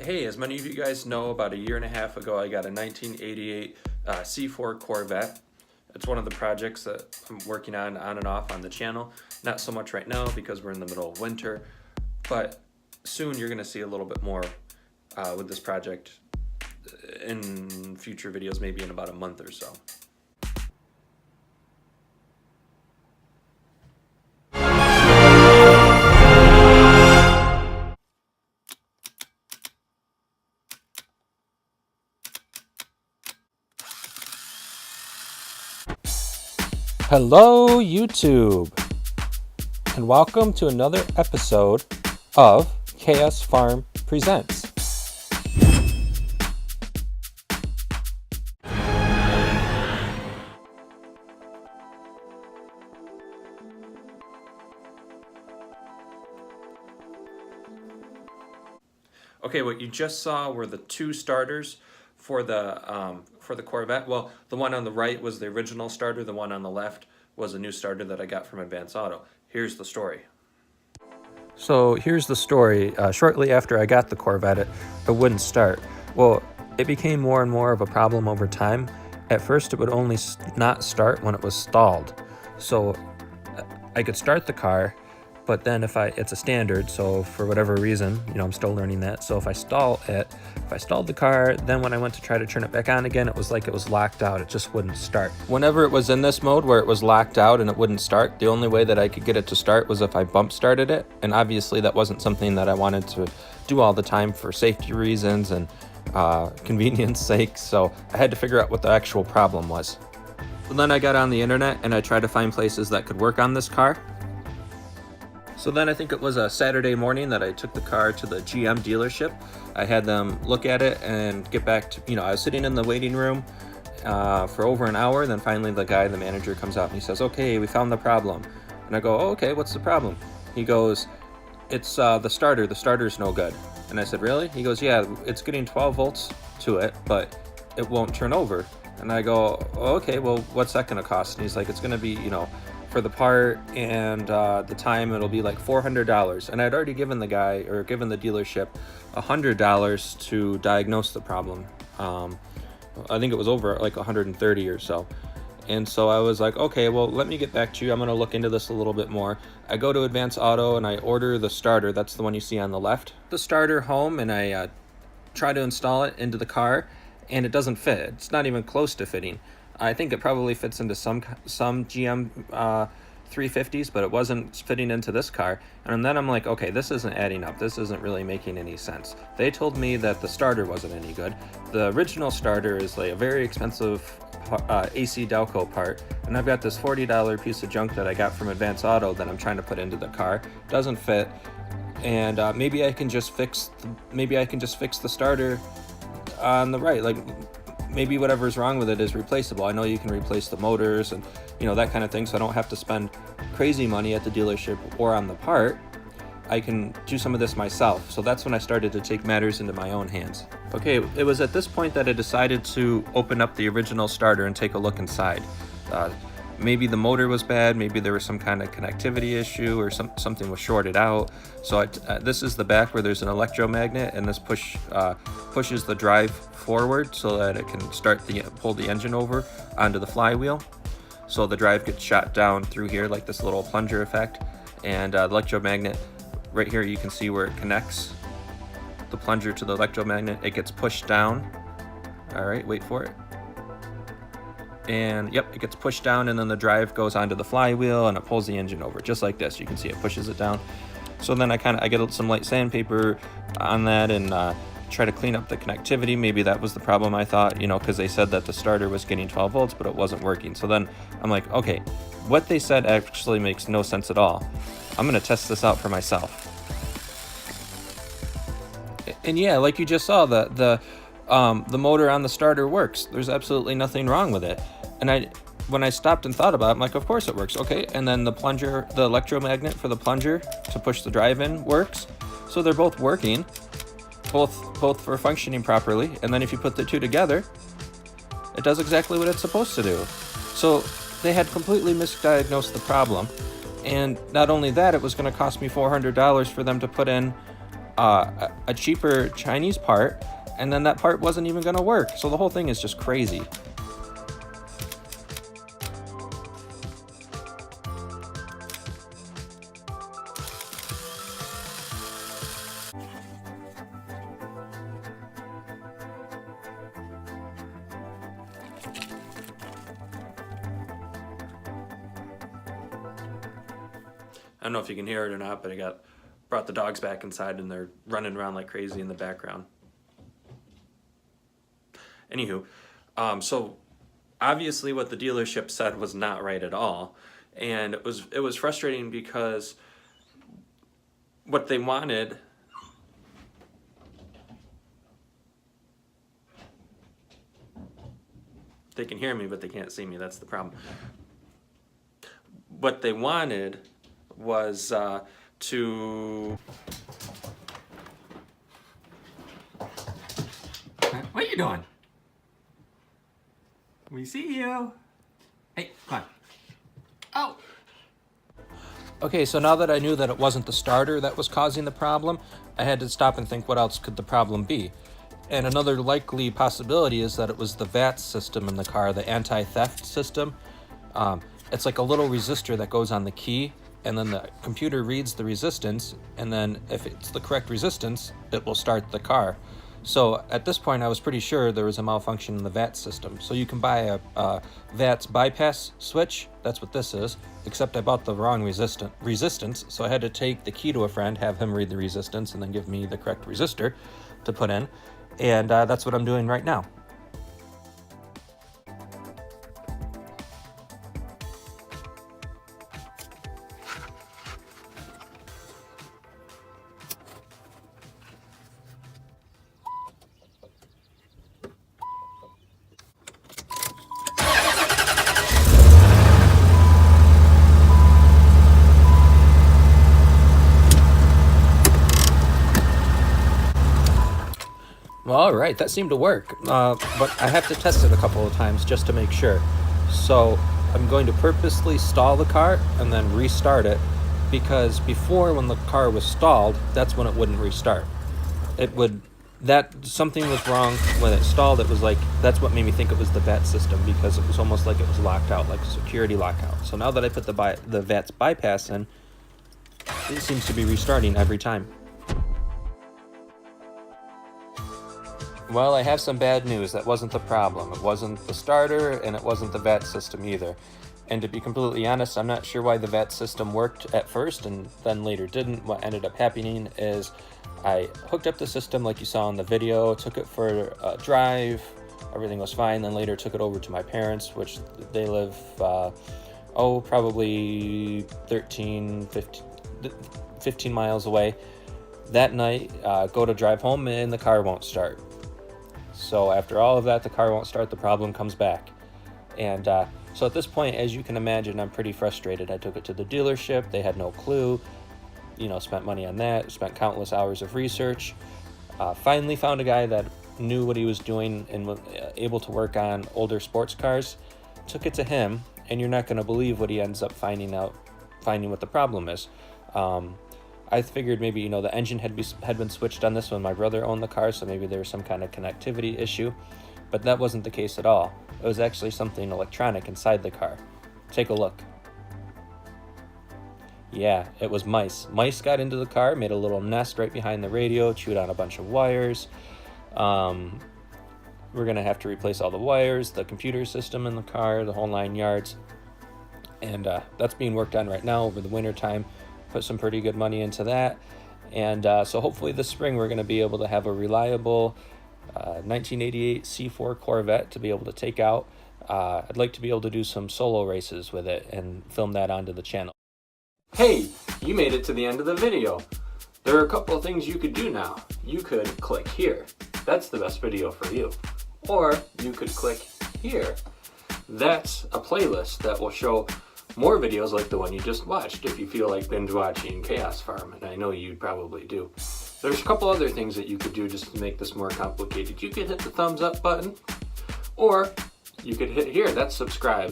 Hey, as many of you guys know, about a year and a half ago, I got a 1988 C4 Corvette. It's one of the projects that I'm working on and off on the channel. Not so much right now because we're in the middle of winter, but soon you're going to see a little bit more with this project in future videos, maybe in about a month or so. Hello YouTube, and welcome to another episode of KS Farm Presents. Okay, what you just saw were the two starters for the Corvette. Well, the one on the right was the original starter. The one on the left was a new starter that I got from Advance Auto. Here's the story. So here's the story. Shortly after I got the Corvette, it wouldn't start. Well, it became more and more of a problem over time. At first, it would only not start when it was stalled. So I could start the car, but then it's a standard, so for whatever reason, I'm still learning that. So if I stalled the car, then when I went to try to turn it back on again, it was like it was locked out. It just wouldn't start. Whenever it was in this mode where it was locked out and it wouldn't start, the only way that I could get it to start was if I bump started it. And obviously that wasn't something that I wanted to do all the time for safety reasons and convenience sake. So I had to figure out what the actual problem was. And then I got on the internet and I tried to find places that could work on this car. So then I think it was a Saturday morning that I took the car to the GM dealership. I had them look at it and get back to, I was sitting in the waiting room for over an hour. Then finally the manager comes out and he says, okay, we found the problem. And I go, oh, okay, what's the problem? He goes, it's the starter. The starter's no good. And I said, really? He goes, yeah, it's getting 12 volts to it, but it won't turn over. And I go, oh, okay, well, what's that going to cost? And he's like, it's going to be, for the part and the time, it'll be like $400. And I'd already given the dealership $100 to diagnose the problem. I think it was over like 130 or so. And so I was like, okay, well, let me get back to you. I'm going to look into this a little bit more. I go to Advance Auto and I order the starter. That's the one you see on the left. The starter home, and I try to install it into the car, and it doesn't fit. It's not even close to fitting. I think it probably fits into some GM 350s, but it wasn't fitting into this car. And then I'm like, okay, this isn't adding up. This isn't really making any sense. They told me that the starter wasn't any good. The original starter is like a very expensive AC Delco part, and I've got this $40 piece of junk that I got from Advance Auto that I'm trying to put into the car. Doesn't fit, and maybe I can just fix the starter on the right. Like, maybe whatever's wrong with it is replaceable. I know you can replace the motors and that kind of thing, so I don't have to spend crazy money at the dealership or on the part. I can do some of this myself. So that's when I started to take matters into my own hands. Okay, it was at this point that I decided to open up the original starter and take a look inside. Maybe the motor was bad, maybe there was some kind of connectivity issue, or something was shorted out. So this is the back where there's an electromagnet, and this pushes the drive forward so that it can pull the engine over onto the flywheel. So the drive gets shot down through here like this little plunger effect, and the electromagnet right here, you can see where it connects the plunger to the electromagnet. It gets pushed down. All right, wait for it. And yep, it gets pushed down, and then the drive goes onto the flywheel and it pulls the engine over just like this. You can see it pushes it down. So then I get some light sandpaper on that and try to clean up the connectivity. Maybe that was the problem, I thought, because they said that the starter was getting 12 volts, but it wasn't working. So then I'm like, okay, what they said actually makes no sense at all. I'm going to test this out for myself. And yeah, like you just saw, the motor on the starter works. There's absolutely nothing wrong with it. And when I stopped and thought about it, I'm like, of course it works. Okay, and then the electromagnet for the plunger to push the drive in works. So they're both working, both for functioning properly. And then if you put the two together, it does exactly what it's supposed to do. So they had completely misdiagnosed the problem. And not only that, it was going to cost me $400 for them to put in a cheaper Chinese part, and then that part wasn't even gonna work. So the whole thing is just crazy. I don't know if you can hear it or not, but I brought the dogs back inside and they're running around like crazy in the background. Anywho, so obviously what the dealership said was not right at all, and it was frustrating because what they wanted. They can hear me, but they can't see me. That's the problem. What they wanted was to... What are you doing? We see you. Hey, come on. Oh! Okay, so now that I knew that it wasn't the starter that was causing the problem, I had to stop and think what else could the problem be. And another likely possibility is that it was the VATs system in the car, the anti-theft system. It's like a little resistor that goes on the key, and then the computer reads the resistance, and then if it's the correct resistance, it will start the car. So at this point, I was pretty sure there was a malfunction in the VATs system. So you can buy a VATs bypass switch. That's what this is, except I bought the wrong resistance, so I had to take the key to a friend, have him read the resistance, and then give me the correct resistor to put in. And that's what I'm doing right now. Well, all right, that seemed to work, but I have to test it a couple of times just to make sure. So I'm going to purposely stall the car and then restart it, because before, when the car was stalled, that's when it wouldn't restart. Something was wrong when it stalled. It was like, that's what made me think it was the VAT system, because it was almost like it was locked out, like a security lockout. So now that I put the VATs bypass in, it seems to be restarting every time. Well, I have some bad news. That wasn't the problem. It wasn't the starter, and it wasn't the VAT system either. And to be completely honest, I'm not sure why the VAT system worked at first and then later didn't. What ended up happening is I hooked up the system like you saw in the video, took it for a drive, everything was fine, then later took it over to my parents, which they live, probably 15 miles away. That night, go to drive home and the car won't start. So after all of that, the car won't start, the problem comes back. And so at this point, as you can imagine, I'm pretty frustrated. I took it to the dealership, they had no clue, spent money on that, spent countless hours of research. Finally found a guy that knew what he was doing and was able to work on older sports cars. Took it to him, and you're not gonna believe what he ends up finding what the problem is. I figured maybe, the engine had been switched on this when my brother owned the car, so maybe there was some kind of connectivity issue, but that wasn't the case at all. It was actually something electronic inside the car. Take a look. Yeah, it was mice. Mice got into the car, made a little nest right behind the radio, chewed on a bunch of wires. We're gonna have to replace all the wires, the computer system in the car, the whole 9 yards. And that's being worked on right now over the winter time. Put some pretty good money into that, and so hopefully this spring we're going to be able to have a reliable 1988 C4 Corvette to be able to take out. I'd like to be able to do some solo races with it and film that onto the channel. Hey, you made it to the end of the video. There are a couple of things you could do now. You could click here. That's the best video for you. Or you could click here. That's a playlist that will show more videos like the one you just watched if you feel like binge watching Chaos Farm, and I know you probably do. There's a couple other things that you could do just to make this more complicated. You could hit the thumbs up button, or you could hit here, that's subscribe.